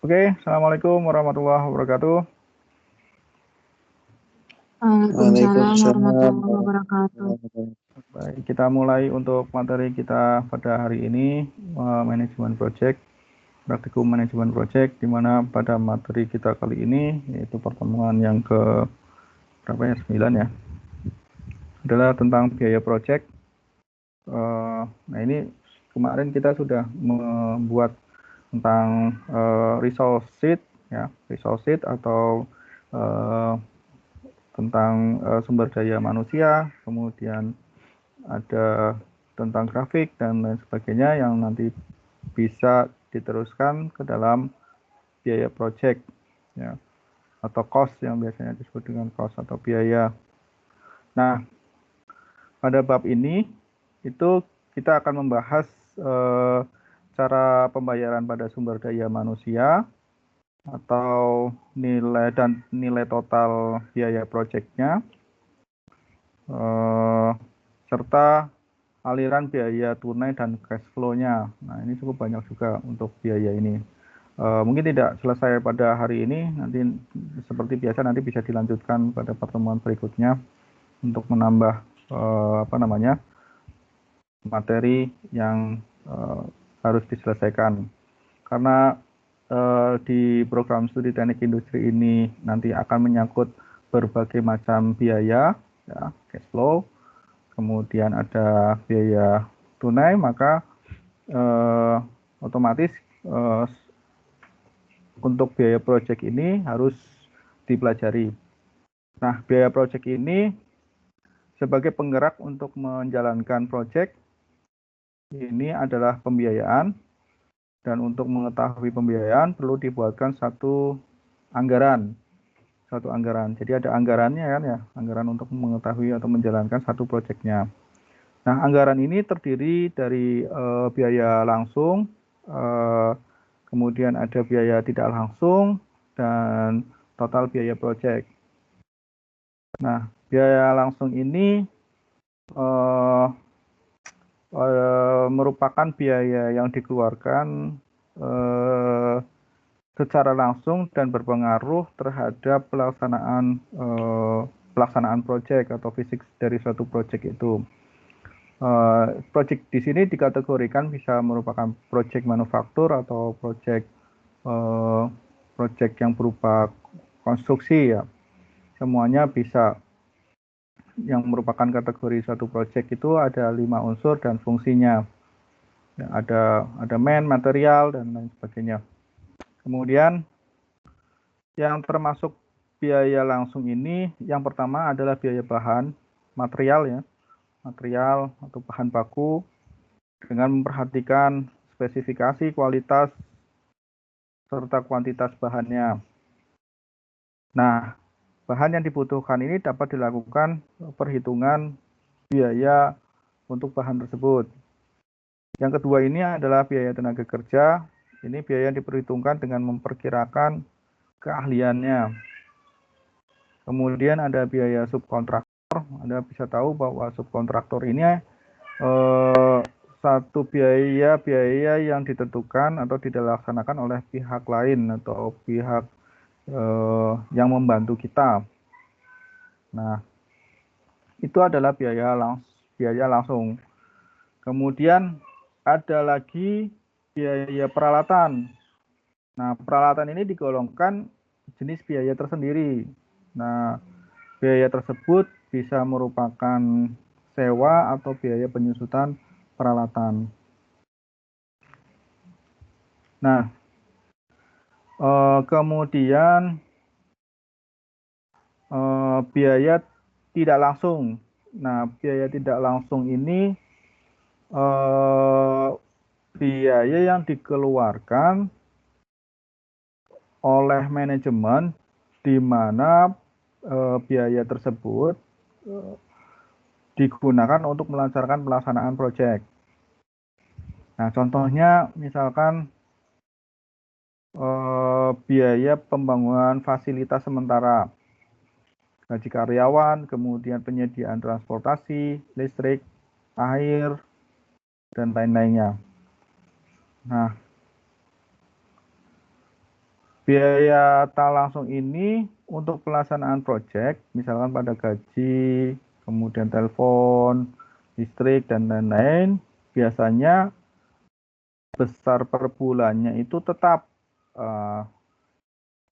Oke, Assalamualaikum warahmatullahi wabarakatuh. Waalaikumsalam warahmatullahi wabarakatuh. Baik, kita mulai untuk materi kita pada hari ini, manajemen project, praktikum manajemen project, di mana pada materi kita kali ini, yaitu pertemuan yang ke berapa ya, 9 ya, adalah tentang biaya project. Nah ini kemarin kita sudah membuat tentang resource sheet, ya, resource sheet atau tentang sumber daya manusia, kemudian ada tentang grafik dan lain sebagainya yang nanti bisa diteruskan ke dalam biaya project, ya, atau cost yang biasanya disebut dengan cost atau biaya. Nah, pada bab ini itu kita akan membahas cara pembayaran pada sumber daya manusia atau nilai total biaya proyeknya, serta aliran biaya tunai dan cash flow-nya. Nah, ini cukup banyak juga untuk biaya ini. Mungkin tidak selesai pada hari ini, nanti seperti biasa nanti bisa dilanjutkan pada pertemuan berikutnya untuk menambah materi yang harus diselesaikan. Karena di program studi teknik industri ini nanti akan menyangkut berbagai macam biaya, ya, cash flow, kemudian ada biaya tunai, maka otomatis untuk biaya proyek ini harus dipelajari. Nah, biaya proyek ini sebagai penggerak untuk menjalankan proyek ini adalah pembiayaan, dan untuk mengetahui pembiayaan perlu dibuatkan satu anggaran. Jadi ada anggarannya kan ya, anggaran untuk mengetahui atau menjalankan satu proyeknya. Nah, anggaran ini terdiri dari biaya langsung, kemudian ada biaya tidak langsung, dan total biaya proyek. Nah, biaya langsung ini merupakan biaya yang dikeluarkan secara langsung dan berpengaruh terhadap pelaksanaan proyek atau fisik dari suatu proyek itu. Proyek di sini dikategorikan bisa merupakan proyek manufaktur atau proyek yang berupa konstruksi, ya. Semuanya bisa. Yang merupakan kategori suatu proyek itu ada 5 unsur dan fungsinya. Ya, ada material dan lain sebagainya. Kemudian yang termasuk biaya langsung ini, yang pertama adalah biaya bahan, material, ya, material atau bahan baku, dengan memperhatikan spesifikasi, kualitas, serta kuantitas bahannya. Nah, bahan yang dibutuhkan ini dapat dilakukan perhitungan biaya untuk bahan tersebut. Yang kedua ini adalah biaya tenaga kerja. Ini biaya yang diperhitungkan dengan memperkirakan keahliannya. Kemudian ada biaya subkontraktor. Anda bisa tahu bahwa subkontraktor ini satu biaya yang ditentukan atau dilaksanakan oleh pihak lain atau pihak yang membantu kita. Nah, itu adalah biaya langsung. Kemudian ada lagi biaya peralatan. Nah, peralatan ini digolongkan jenis biaya tersendiri. Nah, biaya tersebut bisa merupakan sewa atau biaya penyusutan peralatan. Nah, kemudian biaya tidak langsung. Nah, biaya tidak langsung ini biaya yang dikeluarkan oleh manajemen, di mana biaya tersebut digunakan untuk melancarkan pelaksanaan proyek. Nah, contohnya misalkan biaya pembangunan fasilitas sementara, gaji karyawan, kemudian penyediaan transportasi, listrik, air, dan lain-lainnya. Nah, Biaya tak langsung ini untuk pelaksanaan proyek, misalkan pada gaji, kemudian telepon, listrik, dan lain-lain, biasanya besar per bulannya itu tetap.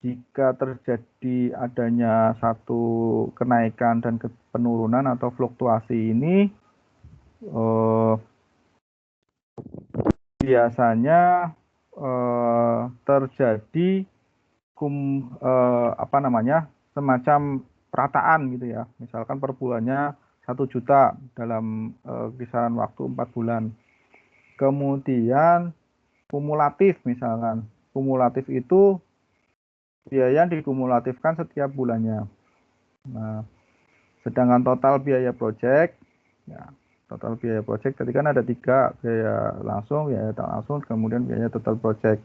Jika terjadi adanya satu kenaikan dan penurunan atau fluktuasi ini, biasanya terjadi semacam perataan gitu ya. Misalkan per bulannya 1 juta dalam kisaran waktu 4 bulan. Kemudian kumulatif misalkan. Kumulatif itu biaya yang dikumulatifkan setiap bulannya. Nah, sedangkan total biaya proyek, ya, total biaya proyek tadi kan ada 3, biaya langsung, biaya tak langsung, kemudian biaya total proyek.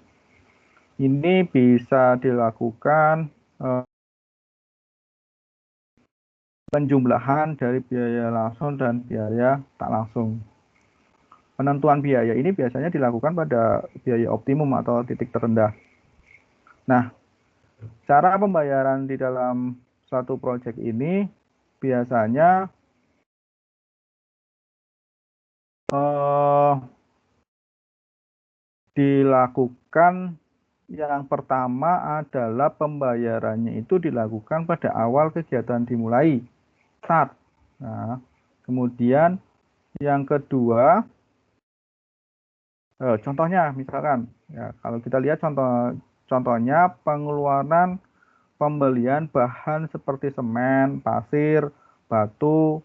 Ini bisa dilakukan penjumlahan dari biaya langsung dan biaya tak langsung. Penentuan biaya ini biasanya dilakukan pada biaya optimum atau titik terendah. Nah, cara pembayaran di dalam suatu proyek ini biasanya dilakukan, yang pertama adalah pembayarannya itu dilakukan pada awal kegiatan dimulai, start. Nah, kemudian yang kedua, contohnya misalkan, ya, kalau kita lihat contohnya pengeluaran pembelian bahan seperti semen, pasir, batu,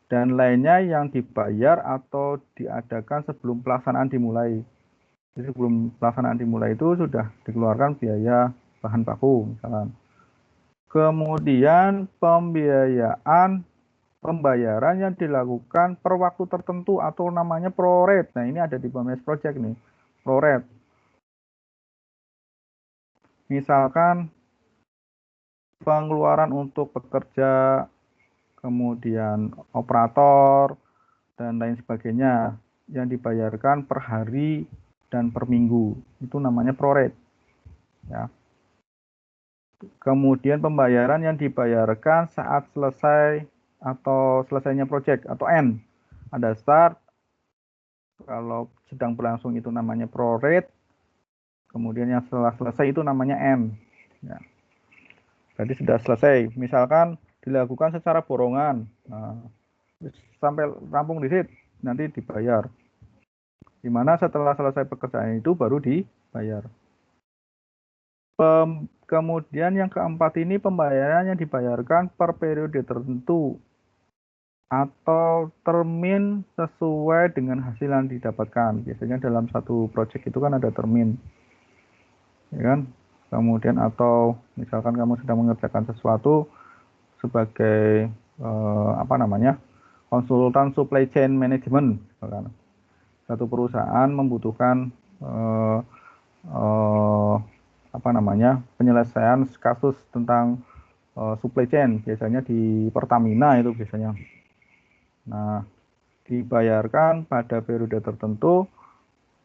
dan lainnya yang dibayar atau diadakan sebelum pelaksanaan dimulai. Jadi sebelum pelaksanaan dimulai itu sudah dikeluarkan biaya bahan baku misalkan. Kemudian pembayaran yang dilakukan per waktu tertentu atau namanya prorate. Nah, ini ada di BMS Project nih, prorate. Misalkan pengeluaran untuk pekerja, kemudian operator, dan lain sebagainya yang dibayarkan per hari dan per minggu. Itu namanya prorate. Ya. Kemudian pembayaran yang dibayarkan saat selesai atau selesainya project atau end. Ada start, kalau sedang berlangsung itu namanya prorate, kemudian yang setelah selesai itu namanya end. Ya. Jadi sudah selesai. Misalkan dilakukan secara borongan, nah, sampai rampung di situ, nanti dibayar. Dimana setelah selesai pekerjaan itu baru dibayar. Kemudian yang keempat ini pembayaran yang dibayarkan per periode tertentu atau termin sesuai dengan hasil yang didapatkan. Biasanya dalam satu proyek itu kan ada termin, ya kan? Kemudian atau misalkan kamu sedang mengerjakan sesuatu sebagai konsultan supply chain management, misalkan. Satu perusahaan membutuhkan penyelesaian kasus tentang supply chain, biasanya di Pertamina itu biasanya. Nah, dibayarkan pada periode tertentu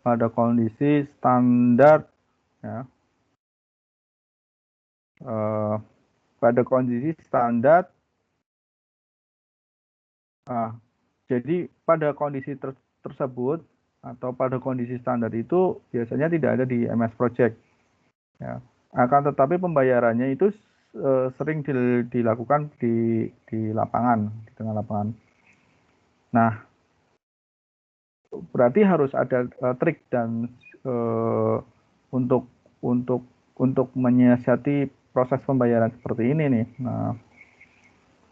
pada kondisi standar, ya, pada kondisi standar. Jadi pada kondisi tersebut atau pada kondisi standar itu biasanya tidak ada di MS Project. Ya. Akan tetapi pembayarannya itu sering dilakukan di lapangan, di tengah lapangan. Nah, berarti harus ada trik dan untuk menyiasati proses pembayaran seperti ini nih.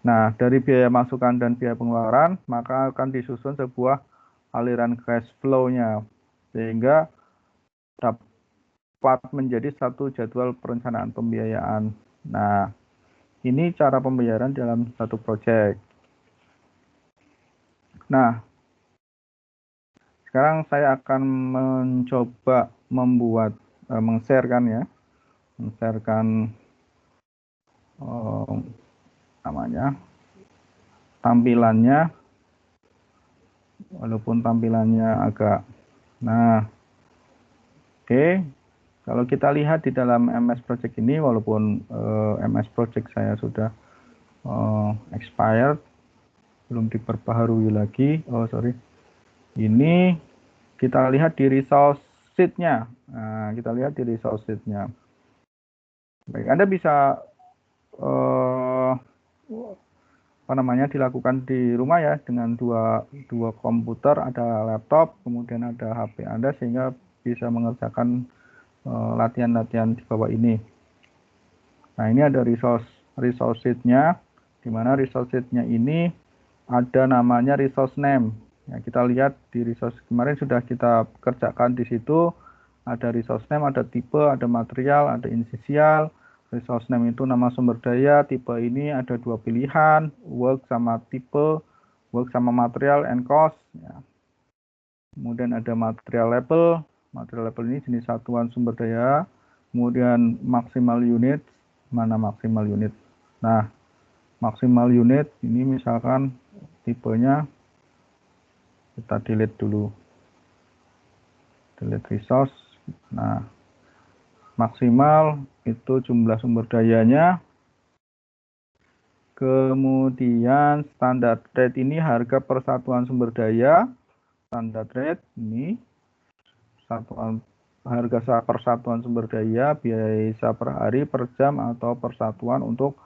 Nah, dari biaya masukan dan biaya pengeluaran, maka akan disusun sebuah aliran cash flow-nya sehingga dapat menjadi satu jadwal perencanaan pembiayaan. Nah, ini cara pembayaran dalam satu proyek. Nah, sekarang saya akan mencoba membuat meng-sharekan ya, meng-sharekan tampilannya, walaupun tampilannya agak, oke. Kalau kita lihat di dalam MS Project ini, walaupun MS Project saya sudah expired, belum diperbaharui lagi. Oh sorry, ini kita lihat di resource sheet-nya. Nah, kita lihat di resource sheet-nya. Baik, Anda bisa apa namanya dilakukan di rumah ya dengan dua komputer, ada laptop, kemudian ada HP Anda sehingga bisa mengerjakan latihan-latihan di bawah ini. Nah, ini ada resource sheet-nya, di mana resource sheet-nya ini ada namanya resource name. Ya, kita lihat di resource kemarin sudah kita kerjakan di situ. Ada resource name, ada tipe, ada material, ada inisial. Resource name itu nama sumber daya. Tipe ini ada dua pilihan, work sama tipe, work sama material and cost. Ya. Kemudian ada material label. Material label ini jenis satuan sumber daya. Kemudian maksimal unit, mana maksimal unit. Nah, maksimal unit ini misalkan tipenya kita delete dulu, delete resource. Nah, maksimal itu jumlah sumber dayanya, kemudian standard rate ini harga persatuan sumber daya. Standard rate ini satuan harga persatuan sumber daya biasa per hari, per jam, atau persatuan untuk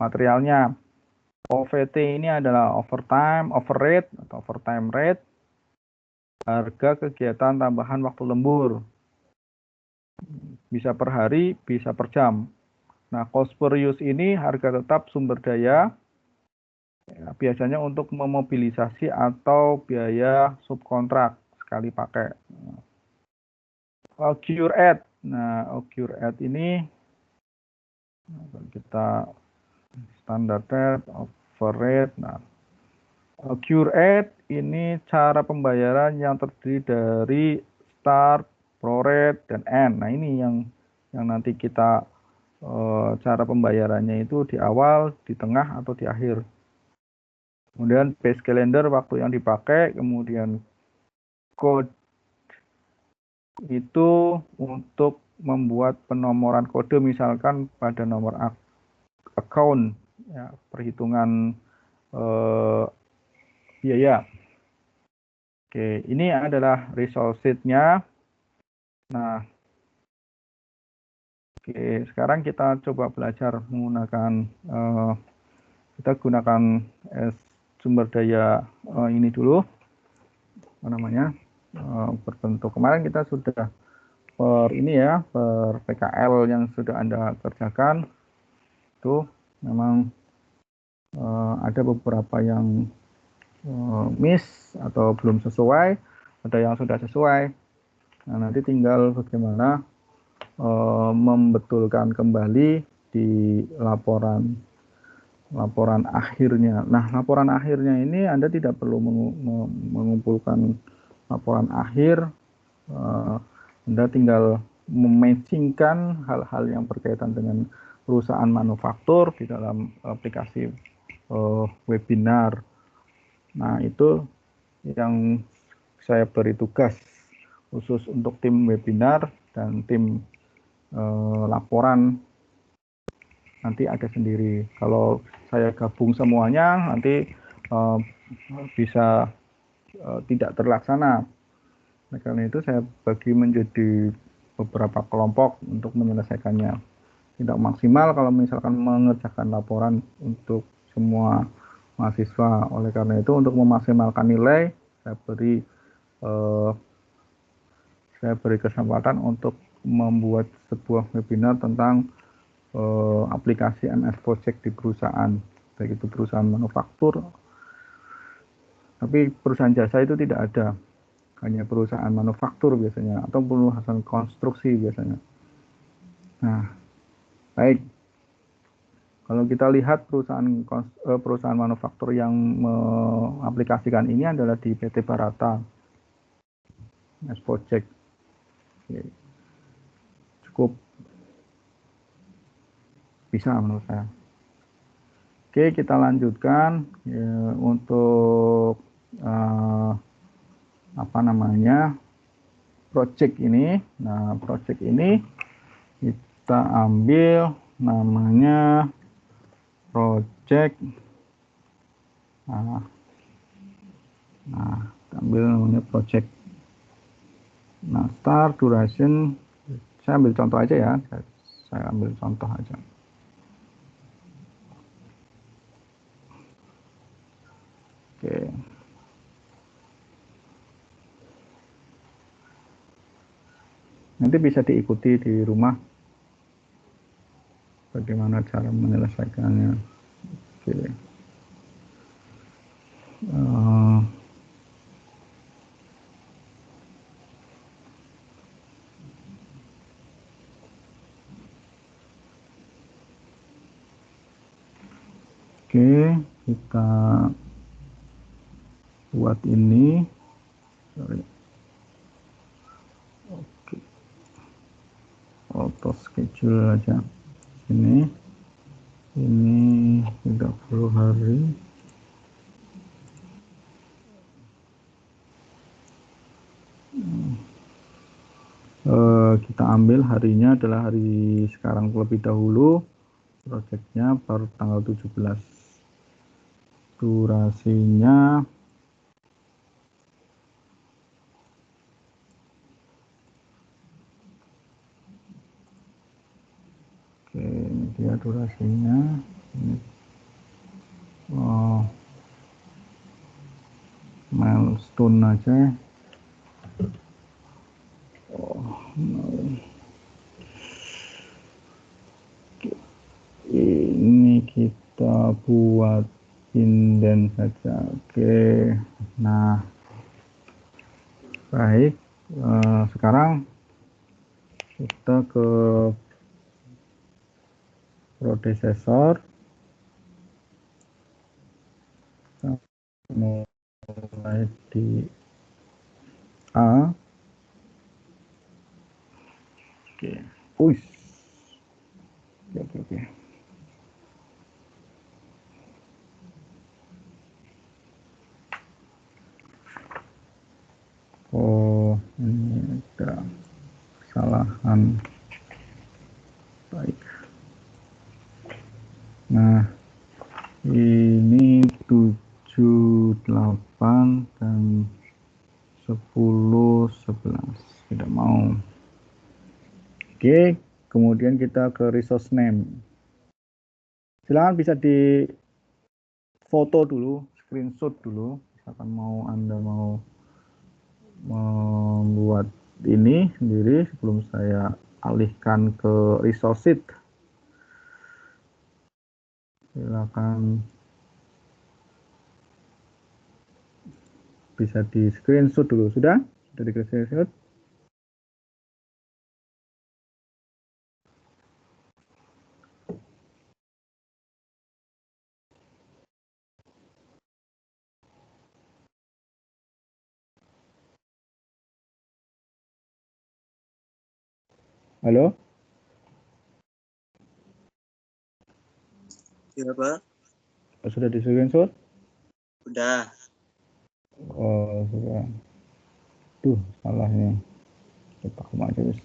materialnya. OVT ini adalah overtime, overrate atau overtime rate, harga kegiatan tambahan waktu lembur. Bisa per hari, bisa per jam. Nah, cost per use ini harga tetap sumber daya, ya, biasanya untuk memobilisasi atau biaya subkontrak sekali pakai. Occur at. Nah, occur at ini kita standar rate, overrate. Nah, occur at ini cara pembayaran yang terdiri dari start, prorate, dan end. Nah, ini yang nanti kita cara pembayarannya itu di awal, di tengah, atau di akhir. Kemudian base calendar waktu yang dipakai, kemudian code itu untuk membuat penomoran kode misalkan pada nomor account, ya, perhitungan biaya. Oke, ini adalah resource sheet-nya. Nah, oke, sekarang kita coba belajar menggunakan kita gunakan sumber daya ini dulu, apa namanya, berbentuk. Kemarin kita sudah per ini ya, per PKL yang sudah Anda kerjakan itu memang ada beberapa yang miss atau belum sesuai, ada yang sudah sesuai. Nah, nanti tinggal bagaimana membetulkan kembali di laporan akhirnya. Nah, laporan akhirnya ini Anda tidak perlu mengumpulkan laporan akhir. Anda tinggal mematchingkan hal-hal yang berkaitan dengan perusahaan manufaktur di dalam aplikasi webinar. Nah, itu yang saya beri tugas khusus untuk tim webinar dan tim laporan nanti ada sendiri. Kalau saya gabung semuanya nanti bisa tidak terlaksana. Nah, karena itu saya bagi menjadi beberapa kelompok untuk menyelesaikannya. Tidak maksimal kalau misalkan mengerjakan laporan untuk semua mahasiswa. Oleh karena itu untuk memaksimalkan nilai saya beri kesempatan untuk membuat sebuah webinar tentang aplikasi MS Project di perusahaan, baik itu perusahaan manufaktur, tapi perusahaan jasa itu tidak ada, hanya perusahaan manufaktur biasanya, atau perusahaan konstruksi biasanya. Nah, baik, kalau kita lihat perusahaan manufaktur yang mengaplikasikan ini adalah di PT Barata MS Project. Cukup bisa menurut saya. Oke, kita lanjutkan ya, untuk apa namanya project ini. Nah, project ini kita ambil namanya project. Nah, kita ambil namanya project. Nah, start duration, saya ambil contoh aja ya. Saya ambil contoh aja. Oke. Nanti bisa diikuti di rumah bagaimana cara menyelesaikannya. Oke. Oke, kita buat ini. Sorry. Oke. Auto schedule aja. Ini 30 hari. Kita ambil harinya adalah hari sekarang terlebih dahulu. Projectnya baru tanggal 17. Durasinya oke, ini dia durasinya. Ini. Milestone aja. Ini kita buat indent saja. Oke. Nah, baik. Sekarang kita ke predecessor. Mulai di A. Oke. Oke. Oh, ini ada kesalahan. Baik. Nah, ini 78 dan 10 11 tidak mau. Oke, kemudian kita ke resource name. Silakan bisa di foto dulu, screenshot dulu. Misalkan Anda mau membuat ini sendiri sebelum saya alihkan ke resource sheet. Silakan bisa di screenshot dulu. Sudah di screenshot? Halo? Ya, Pak. Sudah di screenshot? Udah. Oh, sudah. Tuh, salahnya. Kita aja, guys.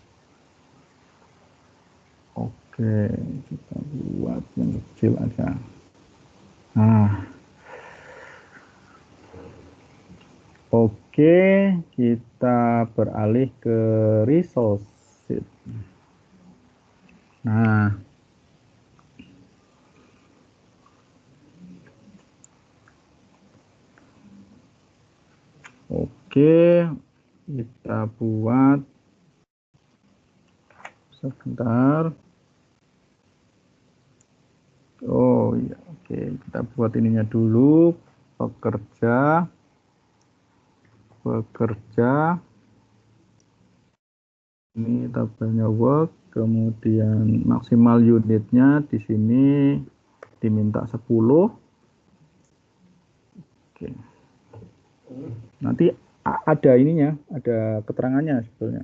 Oke, kita buat yang kecil aja. Nah. Oke, kita beralih ke resource sheet. Nah. Oke, kita buat sebentar. Oh iya, oke, kita buat ininya dulu. Pekerja. Ini tabelnya work, kemudian maksimal unitnya di sini diminta 10. Oke. Nanti ada ininya, ada keterangannya sebetulnya.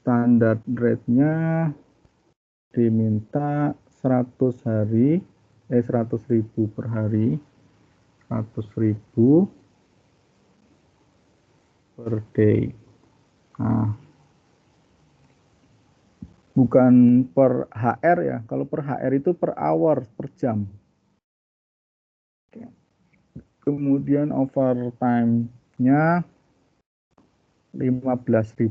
Standar rate-nya diminta 100 hari, 100.000 per hari, 100.000 per day. Nah, bukan per HR ya. Kalau per HR itu per hour, per jam. Kemudian overtime-nya 15.000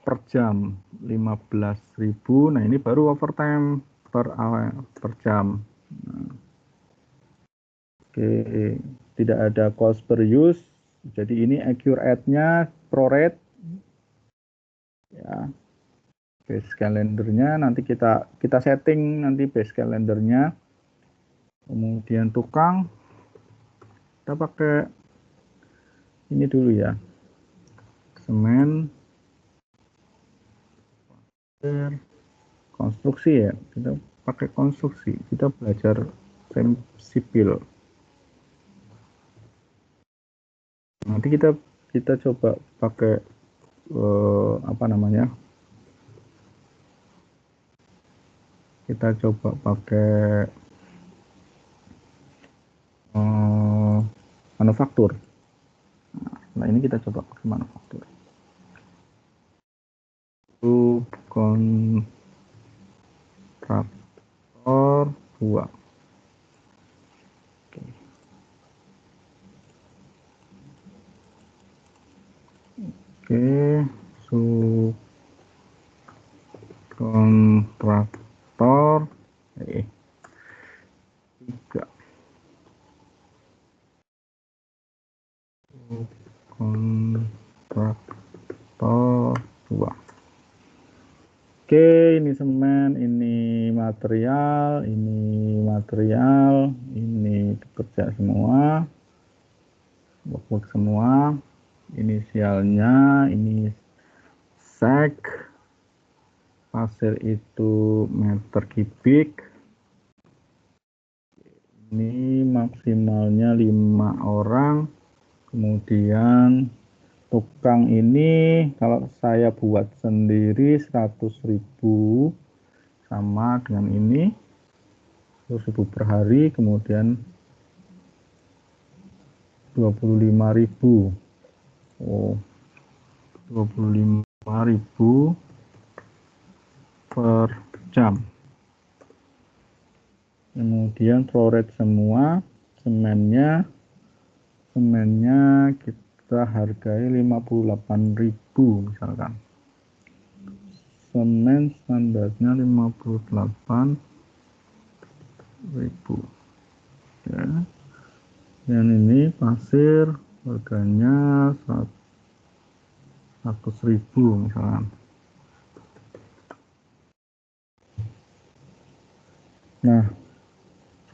per jam. 15.000. Nah, ini baru overtime per hour, per jam. Nah, oke, tidak ada cost per use. Jadi ini accurate-nya prorate ya. Base calendarnya nanti kita setting nanti base calendarnya. Kemudian tukang kita pakai ini dulu ya, semen, konstruksi ya, kita pakai konstruksi, kita belajar sipil. Nanti kita coba pakai apa namanya, kita coba pakai manufaktur. Nah, ini kita coba pakai manufaktur. Kontraktor 2. Oke, subkontraktor 3. Subkontraktor 2. Oke, ini semen, ini material, ini kerja semua, work semua, inisialnya, ini sek, pasir itu meter kubik, ini maksimalnya 5 orang, kemudian tukang ini kalau saya buat sendiri 100.000 sama dengan ini 100.000 per hari, kemudian 25.000. Oh, 25.000 per jam. Kemudian prorate semua, semennya kita hargai 58.000 misalkan. Semen standarnya 58.000 ya. Dan ini pasir harganya 100.000 misalkan. Nah,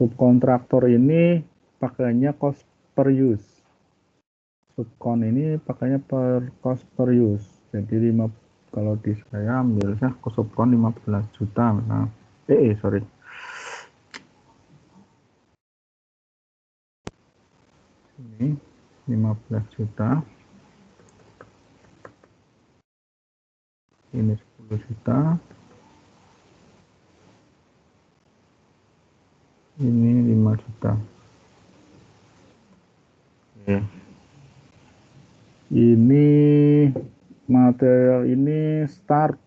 subkontraktor ini pakainya cost per use. Subkon ini pakainya per cost per use. Jadi kalau di saya ambilnya ke subkon 15 juta misalnya. Sorry. Ini 15 juta. Ini 10 juta. Ini 5 juta. Oke. Ini material ini start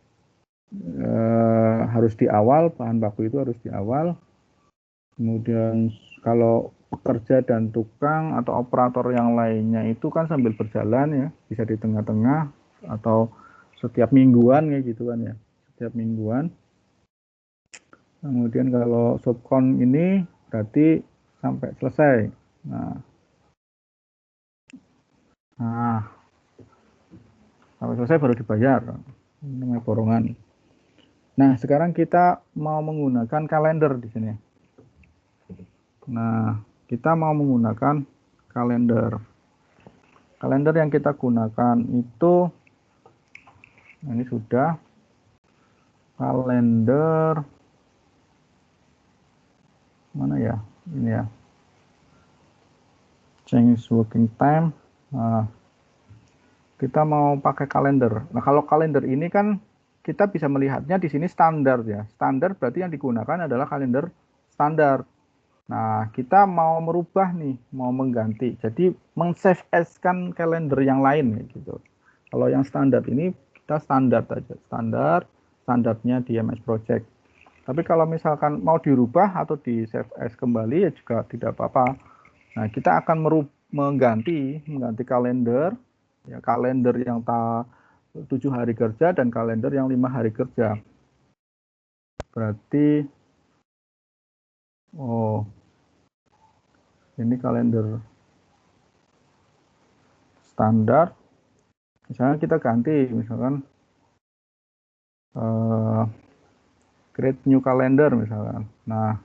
harus di awal, bahan baku itu harus di awal. Kemudian kalau pekerja dan tukang atau operator yang lainnya itu kan sambil berjalan ya, bisa di tengah-tengah atau setiap mingguan kayak gitu kan ya, setiap mingguan. Kemudian kalau subkon ini berarti sampai selesai. Nah, sampai selesai baru dibayar, namanya borongan. Nah, sekarang kita mau menggunakan kalender di sini. Nah, kita mau menggunakan kalender. Kalender yang kita gunakan itu, ini sudah kalender mana ya? Ini ya. Change working time. Nah, kita mau pakai kalender. Nah, kalau kalender ini kan kita bisa melihatnya di sini standar ya. Standar berarti yang digunakan adalah kalender standar. Nah, kita mau merubah nih, mau mengganti. Jadi meng-save as-kan kalender yang lain gitu. Kalau yang standar ini kita standar aja, standar. standarnya di MS Project. Tapi kalau misalkan mau dirubah atau di save as kembali ya juga tidak apa-apa. Nah, kita akan mengganti kalender, ya, kalender yang 7 hari kerja dan kalender yang 5 hari kerja. Berarti, oh, ini kalender standar. Misalnya kita ganti, misalkan create new calendar misalkan. Nah,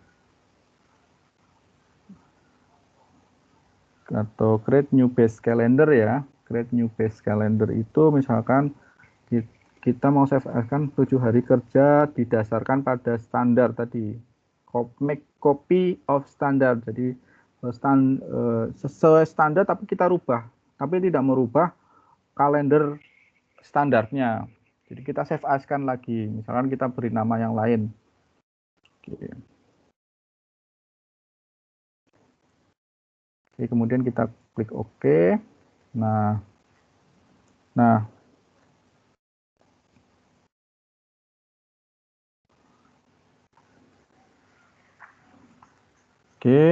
atau create new base calendar ya. Create new base calendar itu misalkan kita mau save kan 7 hari kerja didasarkan pada standar tadi. Make copy of standard. Jadi sesuai standar tapi kita rubah. Tapi tidak merubah kalender standarnya. Jadi kita save as kan lagi. Misalkan kita beri nama yang lain. Oke. Oke, kemudian kita klik OK. Nah, oke.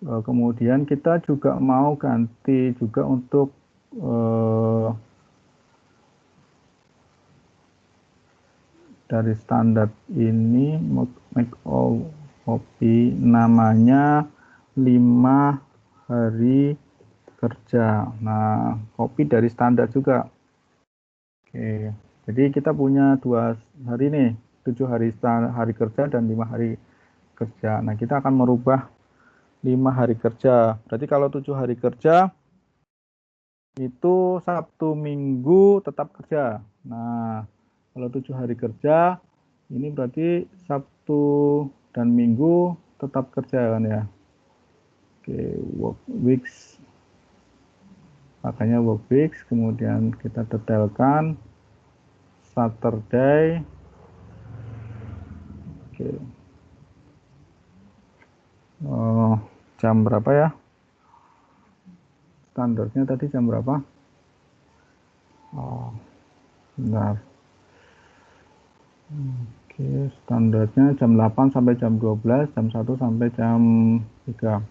Kemudian kita juga mau ganti juga untuk dari standar ini make all copy namanya 5 hari kerja. Nah, copy dari standar juga. Oke. Jadi kita punya 2 hari nih, 7 hari kerja dan 5 hari kerja. Nah, kita akan merubah 5 hari kerja. Berarti kalau 7 hari kerja itu Sabtu Minggu tetap kerja. Nah, kalau 7 hari kerja ini berarti Sabtu dan Minggu tetap kerja kan ya. Oke, work weeks. Makanya work weeks, kemudian kita detailkan Saturday. Oke. Jam berapa ya? Standarnya tadi jam berapa? Oh, bentar. Oke, standarnya jam 8 sampai jam 12, jam 1 sampai jam 3.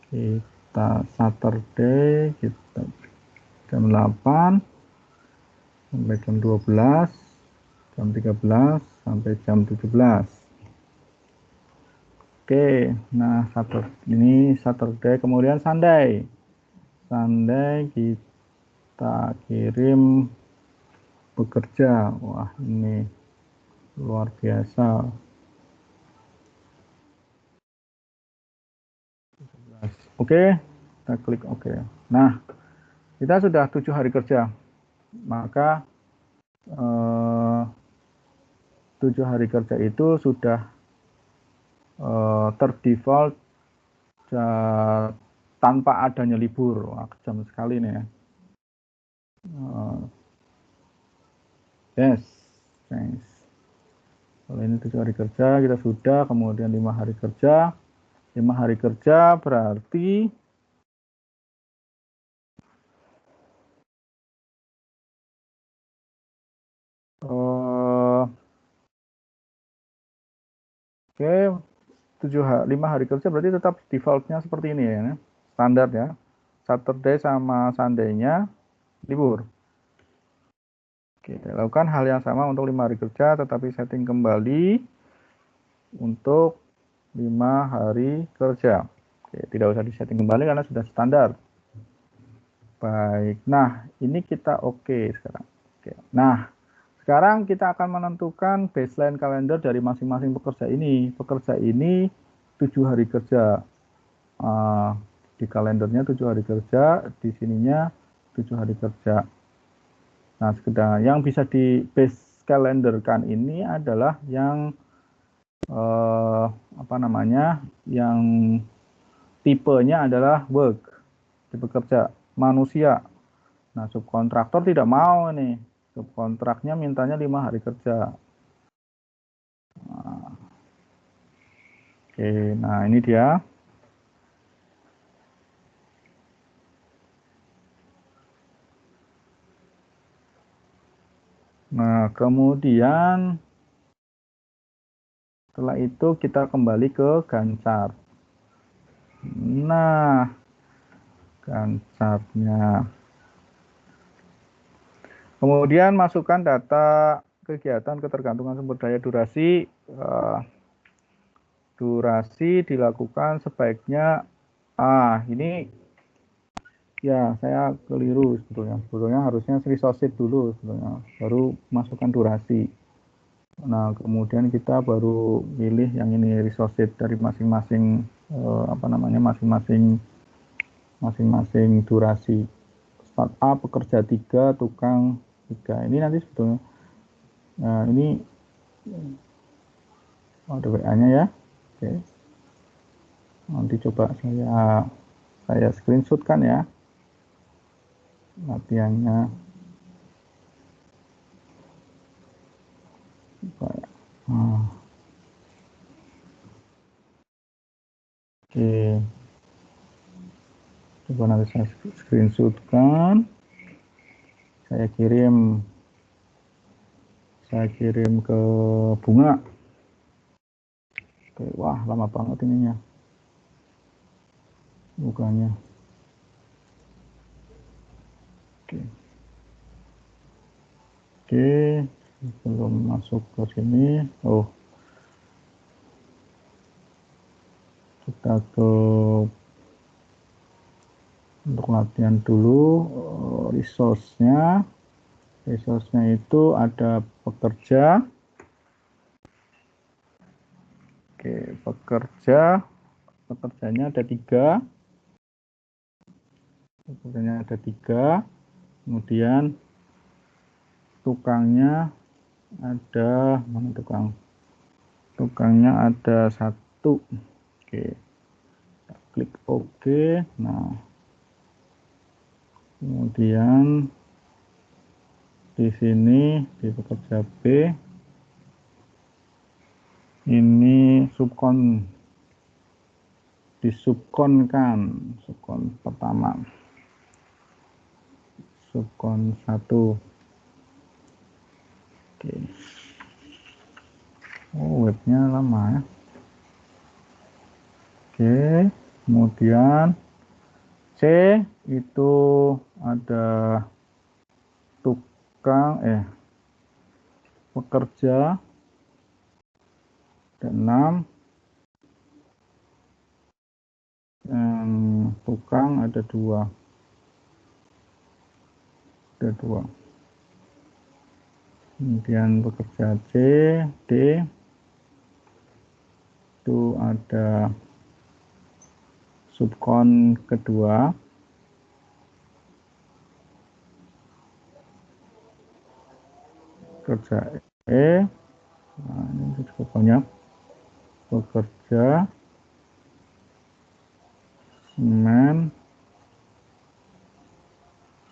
Kita Saturday, kita jam 8 sampai jam 12, jam 13 sampai jam 17. Oke, nah ini Saturday, kemudian Sunday. Sunday kita kirim bekerja. Wah, ini luar biasa. Oke, kita klik OK. Nah, kita sudah 7 hari kerja. Maka 7 hari kerja itu sudah terdefault tanpa adanya libur. Wah, kejam sekali nih ya. Yes, thanks. Kalau ini 7 hari kerja kita sudah, kemudian 5 hari kerja. 5 hari kerja berarti oke, 5 hari kerja berarti tetap defaultnya seperti ini ya, standar ya. Saturday sama Sunday-nya libur. Oke, lakukan hal yang sama untuk 5 hari kerja, tetapi setting kembali untuk 5 hari kerja. Oke, tidak usah disetting kembali karena sudah standar. Baik, nah ini kita oke sekarang. Oke. Nah, sekarang kita akan menentukan baseline kalender dari masing-masing pekerja ini. Pekerja ini 7 hari kerja. Di kalendernya 7 hari kerja, di sininya 7 hari kerja. Nah, sekedar yang bisa di base kalenderkan ini adalah yang yang tipenya adalah work, tipe kerja manusia. Nah, subkontraktor tidak mau nih, subkontraknya mintanya 5 hari kerja. Oke, nah ini dia. Nah, kemudian setelah itu kita kembali ke Gantt chart. Nah, Gantt chart-nya. Kemudian masukkan data kegiatan ketergantungan sumber daya durasi. Durasi dilakukan sebaiknya, ini ya saya keliru sebetulnya. Sebetulnya harusnya resource dulu sebetulnya, baru masukkan durasi. Nah, kemudian kita baru pilih yang ini resource dari masing-masing masing-masing durasi. Start A pekerja 3, tukang 3. Ini nanti sebetulnya ini ada WA-nya ya. Oke. Nanti coba saya screenshot kan ya latihannya. Oke. Coba nanti saya screenshot kan. Saya kirim ke Bunga. Oke, wah lama banget ininya. Bukannya. Oke. Oke, belum masuk ke sini. Oh. Kita ke untuk latihan dulu resource-nya. Resource-nya itu ada pekerja. Oke, pekerjanya ada 3. Pekerjanya ada 3. Kemudian tukangnya ada, mana tukang? Tukangnya ada 1. Oke. Klik OK. Nah, kemudian di sini di pekerja B ini disubkonkan subkon pertama, subkon 1. Oke. Oh, webnya lama ya. Oke, kemudian C itu ada pekerja ada 6, yang tukang ada 2. Kemudian pekerja C, D itu ada subkon kedua. Pekerja E, nah ini cukup banyak. Pekerja semen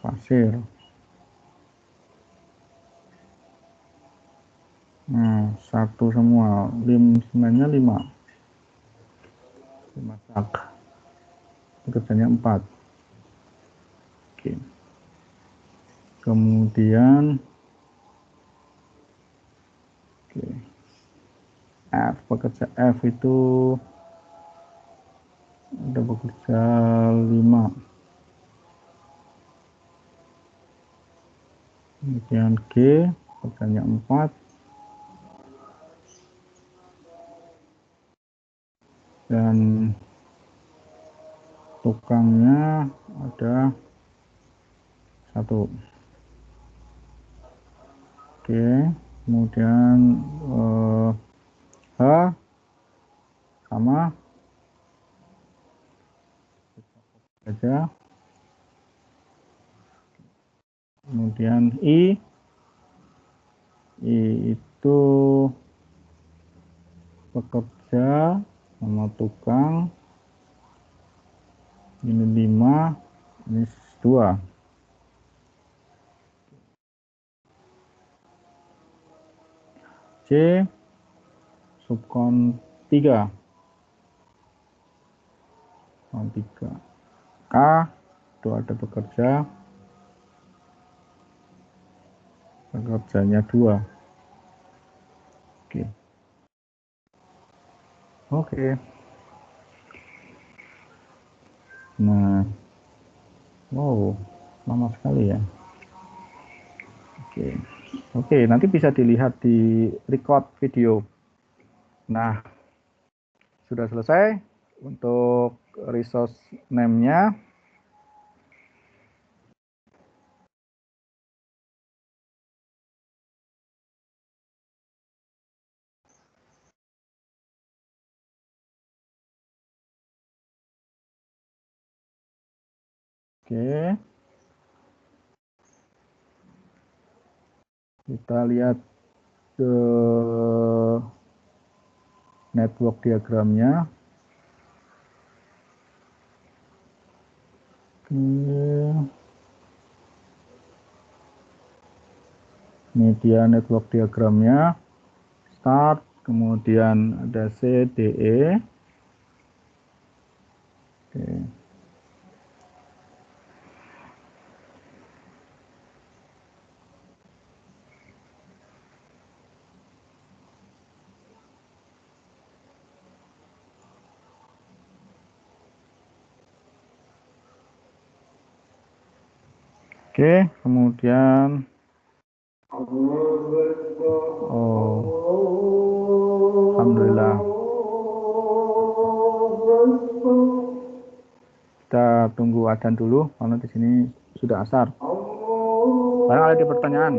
pasir. Nah, 1 semua. Semennya 5 sak. Pekerjanya 4. Oke. Kemudian F, pekerja F itu ada pekerja 5. Kemudian G, pekerjanya 4. Dan tukangnya ada 1. Oke, kemudian H sama saja. Kemudian I itu pekerja sama tukang, ini 5, ini 2. C subkon 3. K itu ada pekerja pekerjanya 2. Oke. Nah, wow, lama sekali ya. Oke, nanti bisa dilihat di record video. Nah, sudah selesai untuk resource name-nya. Oke. Kita lihat ke network diagramnya. Ini dia network diagramnya. Start, kemudian ada CDE. Oke. Oke, kemudian alhamdulillah. Kita tunggu adzan dulu karena di sini sudah asar. Barang ada pertanyaan?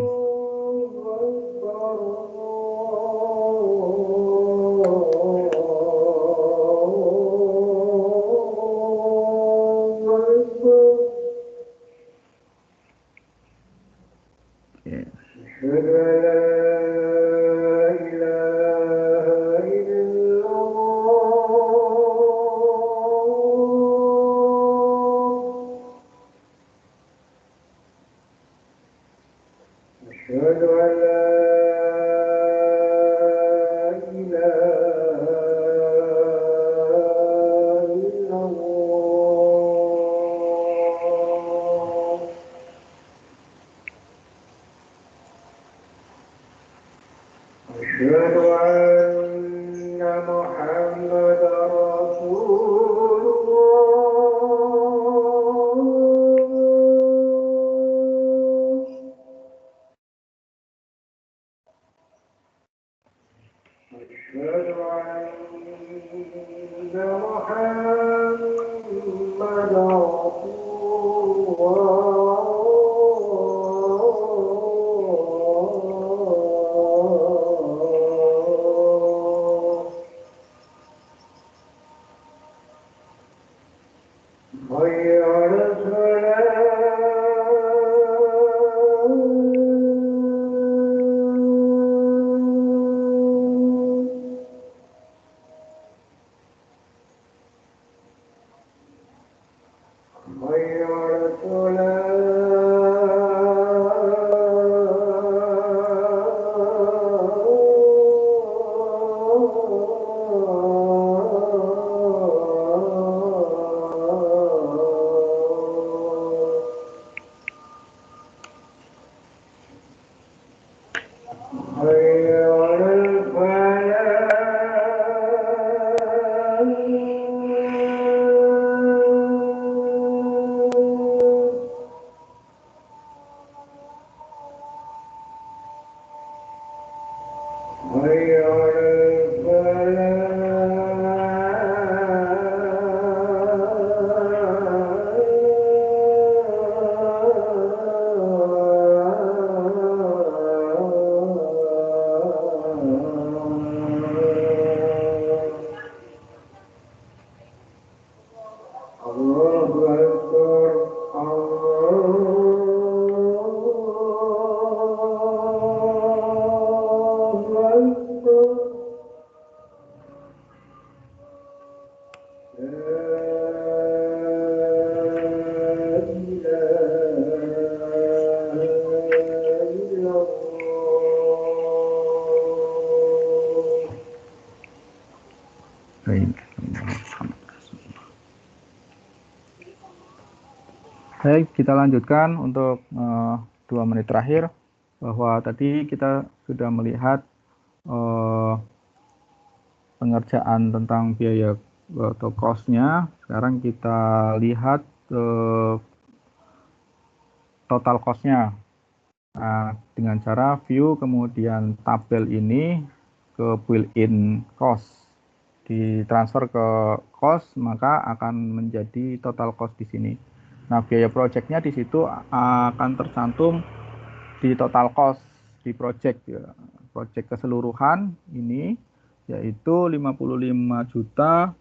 Baik, kita lanjutkan untuk 2 menit terakhir. bahwa tadi kita sudah melihat pengerjaan tentang biaya atau cost-nya. Sekarang kita lihat total cost-nya. Nah, dengan cara view kemudian tabel ini ke built-in cost, ditransfer ke cost, maka akan menjadi total cost di sini. Nah, biaya projectnya di situ akan tercantum di total cost di project ya. Project keseluruhan ini yaitu 55.190.000.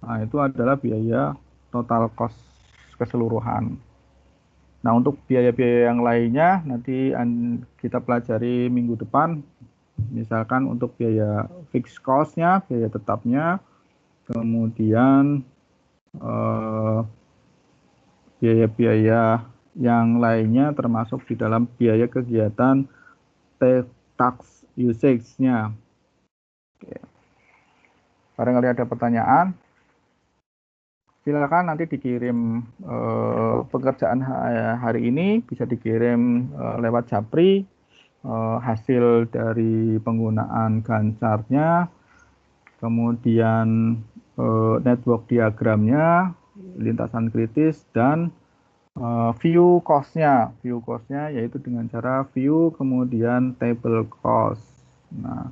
Nah, itu adalah biaya total cost keseluruhan. Nah, untuk biaya-biaya yang lainnya nanti kita pelajari minggu depan. Misalkan untuk biaya fixed cost-nya, biaya tetapnya, kemudian biaya-biaya yang lainnya termasuk di dalam biaya kegiatan tax usage-nya. Oke. Barangkali ada pertanyaan, silakan nanti dikirim pekerjaan hari ini, bisa dikirim lewat Japri, hasil dari penggunaan Gantt-chartnya, kemudian network diagramnya, lintasan kritis, dan view cost-nya. View cost-nya yaitu dengan cara view kemudian table cost. Nah,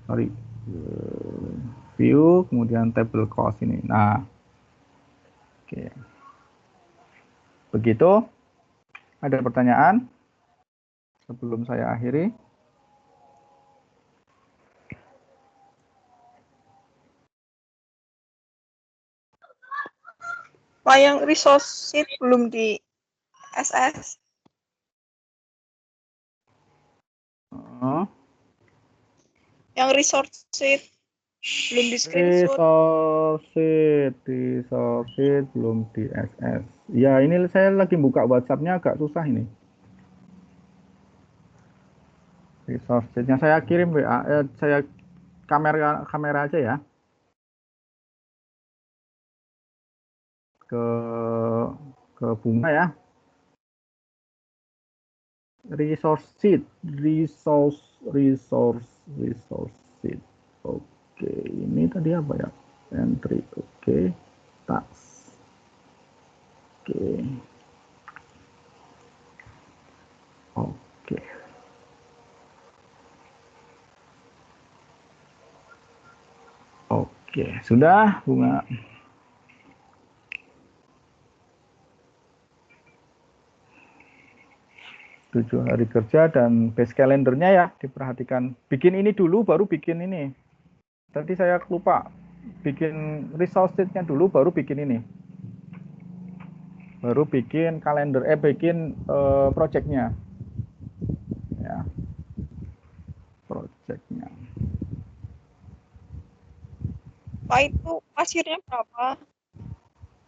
sorry, view kemudian table cost ini. Nah, oke. Begitu. Ada pertanyaan sebelum saya akhiri? Pak, yang resource sheet belum di SS. Yang resource sheet belum di screenshot. Resource sheet belum di SS. Ya, ini saya lagi buka WhatsApp-nya agak susah ini. Resource sheet-nya saya kirim WA, saya kamera aja ya. Ke Bunga ya. Resource sheet. Oke, ini tadi apa ya? Entry. Oke. Tax. Oke. Oke. Oke, sudah Bunga. Tujuh hari kerja dan base calendarnya ya diperhatikan. Bikin ini dulu baru bikin ini. Tadi saya lupa bikin resource sheet-nya dulu baru bikin ini. Baru bikin kalender bikin project-nya. Ya. Project-nya. Pak, itu pasirnya berapa?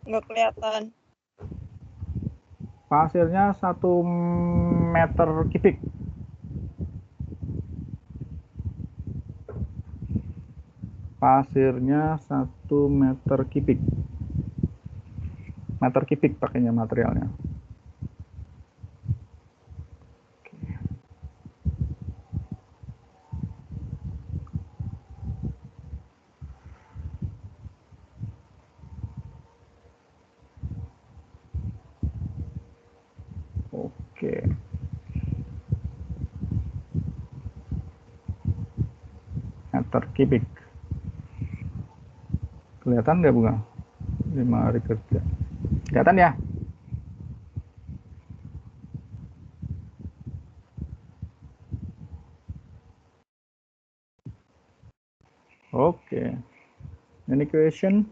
Nggak kelihatan. Pasirnya 1 meter kubik. Pasirnya 1 meter kubik. Meter kubik pakainya materialnya. Oke. Meter kubik. Kelihatan nggak Bunga? 5 hari kerja. Kelihatan ya? Oke. Any question?